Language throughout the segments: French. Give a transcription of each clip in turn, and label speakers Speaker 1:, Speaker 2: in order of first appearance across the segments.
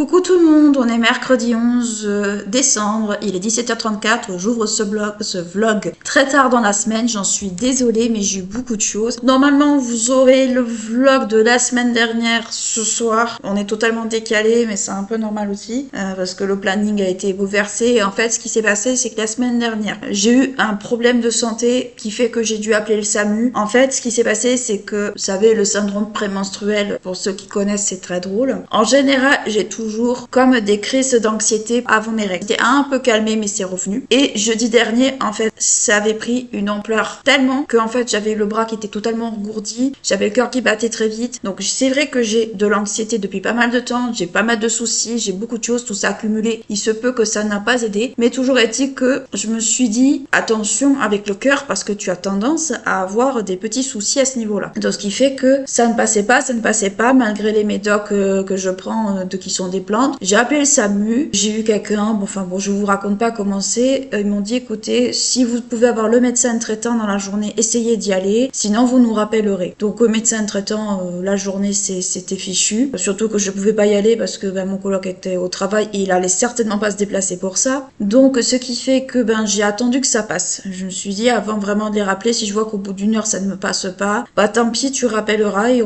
Speaker 1: Coucou tout le monde, on est mercredi 11 décembre, il est 17h34, j'ouvre ce vlog très tard dans la semaine, j'en suis désolée mais j'ai eu beaucoup de choses. Normalement vous aurez le vlog de la semaine dernière ce soir, on est totalement décalé mais c'est un peu normal aussi parce que le planning a été bouleversé. Et en fait ce qui s'est passé c'est que la semaine dernière j'ai eu un problème de santé qui fait que j'ai dû appeler le SAMU. En fait ce qui s'est passé c'est que vous savez le syndrome prémenstruel, pour ceux qui connaissent c'est très drôle. En général j'ai toujours comme des crises d'anxiété avant mes règles. C'était un peu calmé mais c'est revenu. Et jeudi dernier en fait ça avait pris une ampleur tellement que en fait j'avais le bras qui était totalement engourdi, j'avais le cœur qui battait très vite. Donc c'est vrai que j'ai de l'anxiété depuis pas mal de temps, j'ai pas mal de soucis, j'ai beaucoup de choses, tout ça accumulé. Il se peut que ça n'a pas aidé, mais toujours est-il que je me suis dit attention avec le cœur parce que tu as tendance à avoir des petits soucis à ce niveau-là. Donc ce qui fait que ça ne passait pas malgré les médocs que je prends qui sont des plantes. J'ai appelé le SAMU, j'ai eu quelqu'un, je vous raconte pas comment c'est, ils m'ont dit écoutez, si vous pouvez avoir le médecin traitant dans la journée, essayez d'y aller, sinon vous nous rappellerez. Donc le médecin traitant, la journée c'était fichu, surtout que je pouvais pas y aller parce que mon coloc était au travail et il allait certainement pas se déplacer pour ça. Donc ce qui fait que j'ai attendu que ça passe. Je me suis dit avant vraiment de les rappeler, si je vois qu'au bout d'une heure ça ne me passe pas, tant pis, tu rappelleras et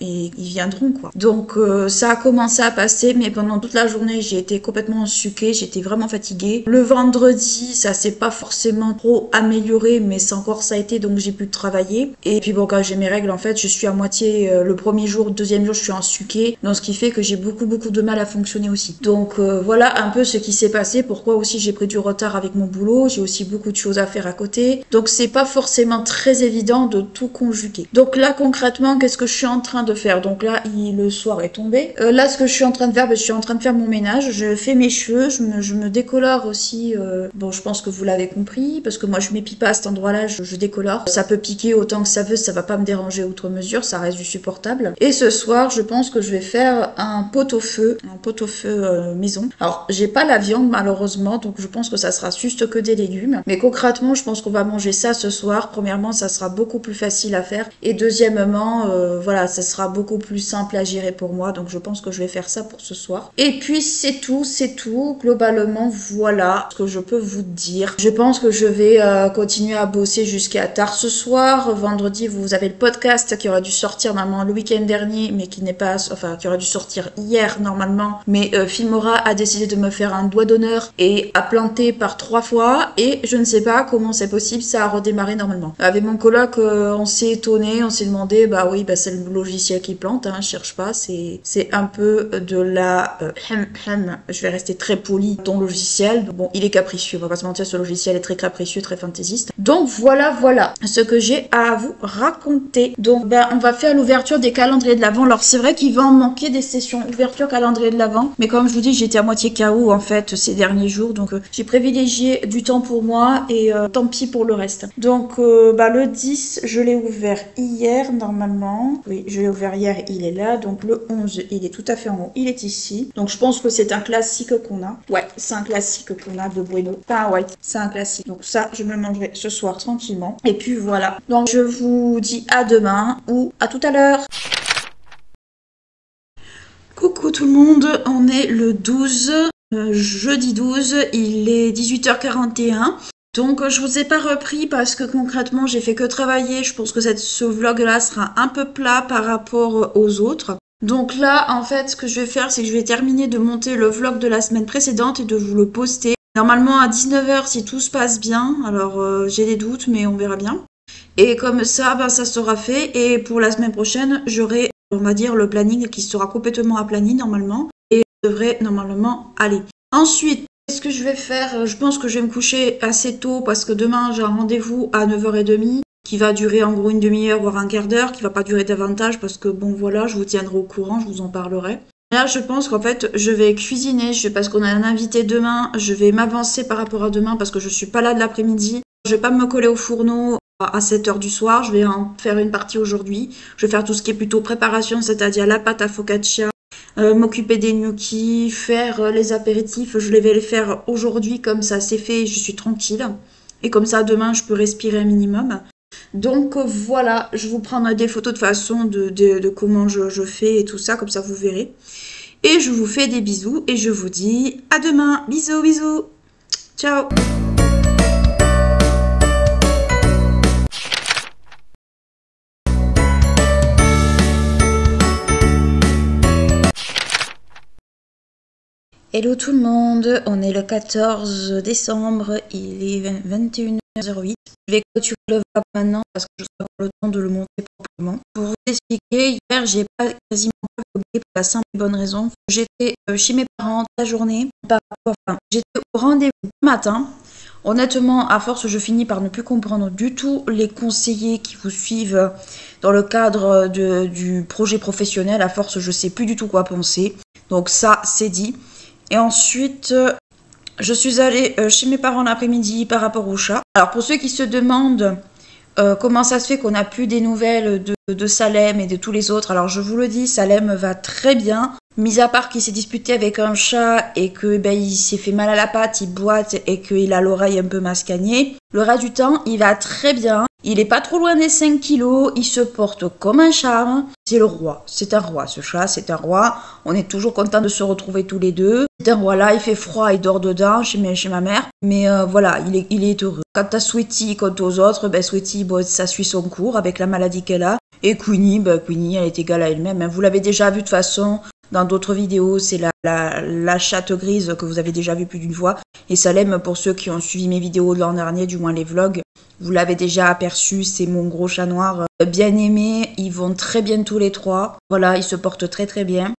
Speaker 1: ils viendront quoi. Donc ça a commencé à passer, mais pendant toute la journée j'ai été complètement ensuquée, j'étais vraiment fatiguée. Le vendredi ça s'est pas forcément trop amélioré mais c'est encore ça a été, donc j'ai pu travailler. Et puis quand j'ai mes règles en fait je suis à moitié le premier jour, deuxième jour je suis ensuquée, donc ce qui fait que j'ai beaucoup de mal à fonctionner aussi. Donc voilà un peu ce qui s'est passé, pourquoi aussi j'ai pris du retard avec mon boulot, j'ai aussi beaucoup de choses à faire à côté, donc c'est pas forcément très évident de tout conjuguer. Donc là concrètement qu'est-ce que je suis en train de faire? Donc là le soir est tombé, là ce que je suis en train de faire, je suis en train de faire mon ménage, je fais mes cheveux, je me décolore aussi, je pense que vous l'avez compris, parce que moi je m'épile pas à cet endroit là, je décolore, ça peut piquer autant que ça veut, ça va pas me déranger outre mesure, ça reste du supportable. Et ce soir je pense que je vais faire un pot-au-feu maison. Alors j'ai pas la viande malheureusement, donc je pense que ça sera juste que des légumes, mais concrètement je pense qu'on va manger ça ce soir. Premièrement ça sera beaucoup plus facile à faire, et deuxièmement voilà, ça sera beaucoup plus simple à gérer pour moi, donc je pense que je vais faire ça pour ce soir. Et puis c'est tout, globalement voilà ce que je peux vous dire. Je pense que je vais continuer à bosser jusqu'à tard ce soir. Vendredi vous avez le podcast qui aurait dû sortir normalement le week-end dernier, mais qui n'est pas, qui aurait dû sortir hier normalement, mais Filmora a décidé de me faire un doigt d'honneur et a planté par 3 fois, et je ne sais pas comment c'est possible, ça a redémarré normalement. Avec mon coloc on s'est étonné, on s'est demandé c'est le logiciel qui plante, cherche pas, c'est un peu de la je vais rester très poli, ton logiciel, bon il est capricieux, on va pas se mentir, ce logiciel est très capricieux, très fantaisiste. Donc voilà ce que j'ai à vous raconter. Donc on va faire l'ouverture des calendriers de l'Avent. Alors c'est vrai qu'il va en manquer des sessions ouverture calendrier de l'Avent, mais comme je vous dis j'étais à moitié KO en fait ces derniers jours, donc j'ai privilégié du temps pour moi et tant pis pour le reste. Donc le 10 je l'ai ouvert hier normalement, oui je l'ai ouvert hier, il est là. Donc le 11 il est tout à fait en haut, il est ici, donc je pense que c'est un classique qu'on a, ouais c'est un classique qu'on a de Bueno, pas white, c'est un classique, donc ça je me le mangerai ce soir tranquillement. Et puis voilà, donc je vous dis à demain ou à tout à l'heure. Coucou tout le monde, on est le 12, jeudi 12, il est 18h41. Donc je vous ai pas repris parce que concrètement j'ai fait que travailler. Je pense que ce vlog là sera un peu plat par rapport aux autres. Donc là en fait ce que je vais faire c'est que je vais terminer de monter le vlog de la semaine précédente et de vous le poster. Normalement à 19h si tout se passe bien, alors j'ai des doutes mais on verra bien. Et comme ça ça sera fait, et pour la semaine prochaine j'aurai on va dire le planning qui sera complètement aplani normalement et devrait normalement aller. Ensuite qu'est-ce que je vais faire? Je pense que je vais me coucher assez tôt parce que demain j'ai un rendez-vous à 9h30 qui va durer en gros une demi-heure voire un quart d'heure, qui va pas durer davantage parce que voilà, je vous tiendrai au courant, je vous en parlerai. Là je pense qu'en fait je vais cuisiner, parce qu'on a un invité demain, je vais m'avancer par rapport à demain parce que je suis pas là de l'après-midi. Je vais pas me coller au fourneau à 7h du soir, je vais en faire une partie aujourd'hui. Je vais faire tout ce qui est plutôt préparation, c'est-à-dire la pâte à focaccia, m'occuper des gnocchis, faire les apéritifs. Je vais les faire aujourd'hui, comme ça c'est fait, je suis tranquille. Et comme ça demain je peux respirer un minimum. Donc voilà, je vous prendrai des photos de façon de comment je fais et tout ça, comme ça vous verrez. Et je vous fais des bisous et je vous dis à demain. Bisous, bisous. Ciao. Hello tout le monde, on est le 14 décembre, il est 21h08. Je vais clôturer le vlog maintenant parce que je n'ai pas le temps de le monter proprement. Pour vous expliquer, hier j'ai quasiment pas vlogué pour la simple et bonne raison. J'étais chez mes parents toute la journée, j'étais au rendez-vous le matin. Honnêtement, à force, je finis par ne plus comprendre du tout les conseillers qui vous suivent dans le cadre du projet professionnel. À force, je sais plus du tout quoi penser. Donc ça, c'est dit. Et ensuite, je suis allée chez mes parents l'après-midi par rapport au chat. Alors pour ceux qui se demandent comment ça se fait qu'on n'a plus des nouvelles de Salem et de tous les autres, alors je vous le dis, Salem va très bien. Mis à part qu'il s'est disputé avec un chat et que il s'est fait mal à la patte, il boite et qu'il a l'oreille un peu mascagnée. Le reste du temps, il va très bien. Il est pas trop loin des 5 kilos, il se porte comme un charme. C'est le roi, c'est un roi ce chat, c'est un roi. On est toujours content de se retrouver tous les deux. C'est un roi là, il fait froid, il dort dedans chez ma mère. Mais voilà, il est heureux. Quant à Sweetie, quant aux autres, Sweetie, ça suit son cours avec la maladie qu'elle a. Et Queenie, Queenie, elle est égale à elle-même. Hein. Vous l'avez déjà vu de toute façon. Dans d'autres vidéos, c'est la chatte grise que vous avez déjà vu plus d'une fois. Et Salem, pour ceux qui ont suivi mes vidéos de l'an dernier, du moins les vlogs, vous l'avez déjà aperçu, c'est mon gros chat noir bien aimé. Ils vont très bien tous les trois. Voilà, ils se portent très très bien.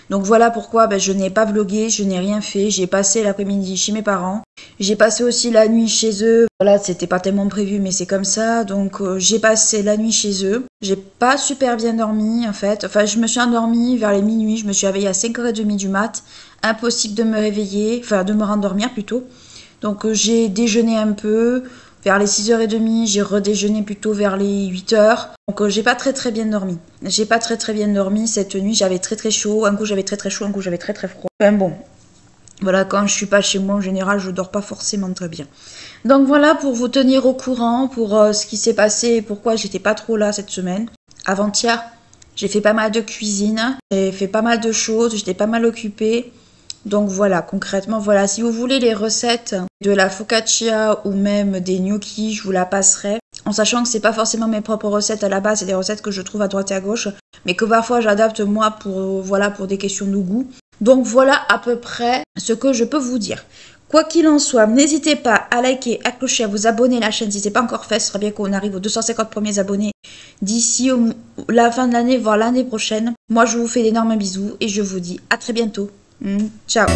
Speaker 1: Donc voilà pourquoi je n'ai pas vlogué, je n'ai rien fait. J'ai passé l'après-midi chez mes parents. J'ai passé aussi la nuit chez eux. Voilà, c'était pas tellement prévu, mais c'est comme ça. Donc j'ai passé la nuit chez eux. J'ai pas super bien dormi en fait. Enfin, je me suis endormie vers les minuit. Je me suis réveillée à 5h30 du mat. Impossible de me réveiller, enfin de me rendormir plutôt. Donc j'ai déjeuné un peu. Vers les 6h30, j'ai redéjeuné plutôt vers les 8h. Donc j'ai pas très bien dormi. J'ai pas très bien dormi cette nuit. J'avais très chaud. Un coup j'avais très chaud, un coup j'avais très froid. Enfin bon. Voilà, quand je suis pas chez moi, en général, je dors pas forcément très bien. Donc voilà, pour vous tenir au courant, pour ce qui s'est passé et pourquoi j'étais pas trop là cette semaine. Avant-hier, j'ai fait pas mal de cuisine. J'ai fait pas mal de choses. J'étais pas mal occupée. Donc voilà, concrètement, voilà, si vous voulez les recettes de la focaccia ou même des gnocchis, je vous la passerai. En sachant que c'est pas forcément mes propres recettes à la base, c'est des recettes que je trouve à droite et à gauche, mais que parfois j'adapte moi pour des questions de goût. Donc voilà à peu près ce que je peux vous dire. Quoi qu'il en soit, n'hésitez pas à liker, à clocher, à vous abonner à la chaîne si ce n'est pas encore fait. Ce serait bien qu'on arrive aux 250 premiers abonnés d'ici la fin de l'année, voire l'année prochaine. Moi, je vous fais d'énormes bisous et je vous dis à très bientôt. Ciao.